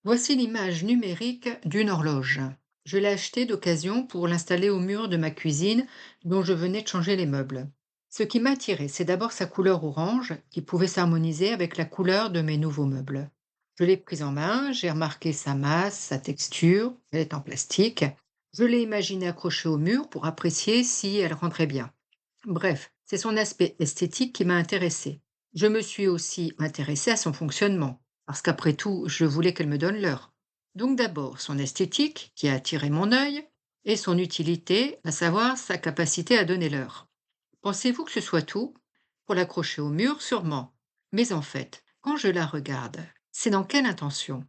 Voici l'image numérique d'une horloge. Je l'ai achetée d'occasion pour l'installer au mur de ma cuisine dont je venais de changer les meubles. Ce qui m'a attiré, c'est d'abord sa couleur orange qui pouvait s'harmoniser avec la couleur de mes nouveaux meubles. Je l'ai prise en main, j'ai remarqué sa masse, sa texture, elle est en plastique. Je l'ai imaginée accrochée au mur pour apprécier si elle rendrait bien. Bref, c'est son aspect esthétique qui m'a intéressée. Je me suis aussi intéressée à son fonctionnement, parce qu'après tout, je voulais qu'elle me donne l'heure. Donc d'abord, son esthétique, qui a attiré mon œil, et son utilité, à savoir sa capacité à donner l'heure. Pensez-vous que ce soit tout? Pour l'accrocher au mur, sûrement. Mais en fait, quand je la regarde, c'est dans quelle intention?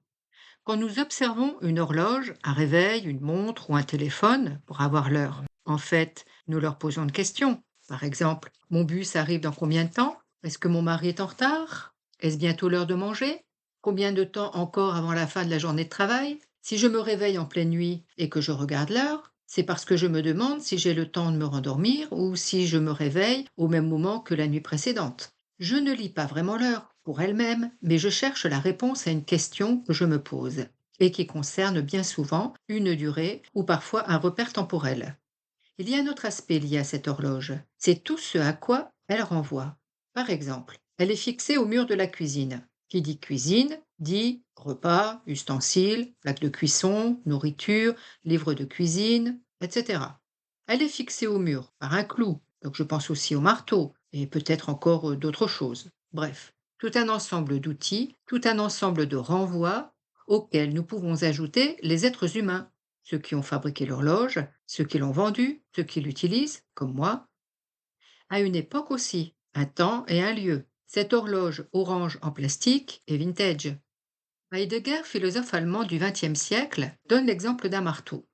Quand nous observons une horloge, un réveil, une montre ou un téléphone pour avoir l'heure, en fait, nous leur posons une question. Par exemple, mon bus arrive dans combien de temps? Est-ce que mon mari est en retard? Est-ce bientôt l'heure de manger? Combien de temps encore avant la fin de la journée de travail? Si je me réveille en pleine nuit et que je regarde l'heure, c'est parce que je me demande si j'ai le temps de me rendormir ou si je me réveille au même moment que la nuit précédente. Je ne lis pas vraiment l'heure pour elle-même, mais je cherche la réponse à une question que je me pose et qui concerne bien souvent une durée ou parfois un repère temporel. Il y a un autre aspect lié à cette horloge, c'est tout ce à quoi elle renvoie. Par exemple, elle est fixée au mur de la cuisine. Qui dit cuisine dit repas, ustensiles, plaques de cuisson, nourriture, livres de cuisine, etc. Elle est fixée au mur par un clou, donc je pense aussi au marteau et peut-être encore d'autres choses. Bref, tout un ensemble d'outils, tout un ensemble de renvois auxquels nous pouvons ajouter les êtres humains, ceux qui ont fabriqué l'horloge, ceux qui l'ont vendue, ceux qui l'utilisent, comme moi, à une époque aussi, un temps et un lieu. Cette horloge orange en plastique est vintage. Heidegger, philosophe allemand du XXe siècle, donne l'exemple d'un marteau.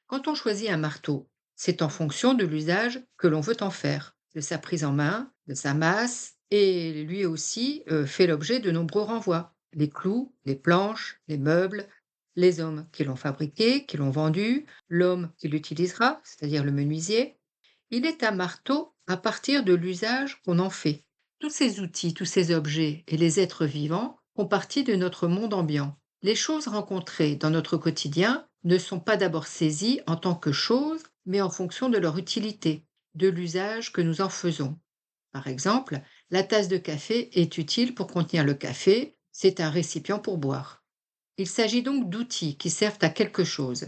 Quand on choisit un marteau, c'est en fonction de l'usage que l'on veut en faire, de sa prise en main, de sa masse, et lui aussi fait l'objet de nombreux renvois. Les clous, les planches, les meubles, les hommes qui l'ont fabriqué, qui l'ont vendu, l'homme qui l'utilisera, c'est-à-dire le menuisier. Il est un marteau à partir de l'usage qu'on en fait. Tous ces outils, tous ces objets et les êtres vivants font partie de notre monde ambiant. Les choses rencontrées dans notre quotidien ne sont pas d'abord saisies en tant que choses, mais en fonction de leur utilité, de l'usage que nous en faisons. Par exemple, la tasse de café est utile pour contenir le café, c'est un récipient pour boire. Il s'agit donc d'outils qui servent à quelque chose.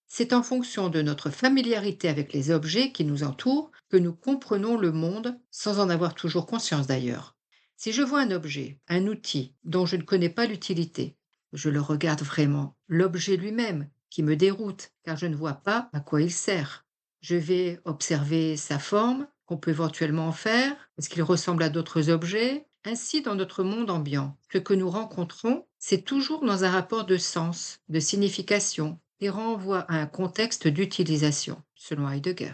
C'est en fonction de notre familiarité avec les objets qui nous entourent que nous comprenons le monde sans en avoir toujours conscience d'ailleurs. Si je vois un objet, un outil dont je ne connais pas l'utilité, je le regarde vraiment, l'objet lui-même, qui me déroute car je ne vois pas à quoi il sert. Je vais observer sa forme, qu'on peut éventuellement en faire, est-ce qu'il ressemble à d'autres objets? Ainsi, dans notre monde ambiant, ce que nous rencontrons, c'est toujours dans un rapport de sens, de signification, et renvoie à un contexte d'utilisation, selon Heidegger.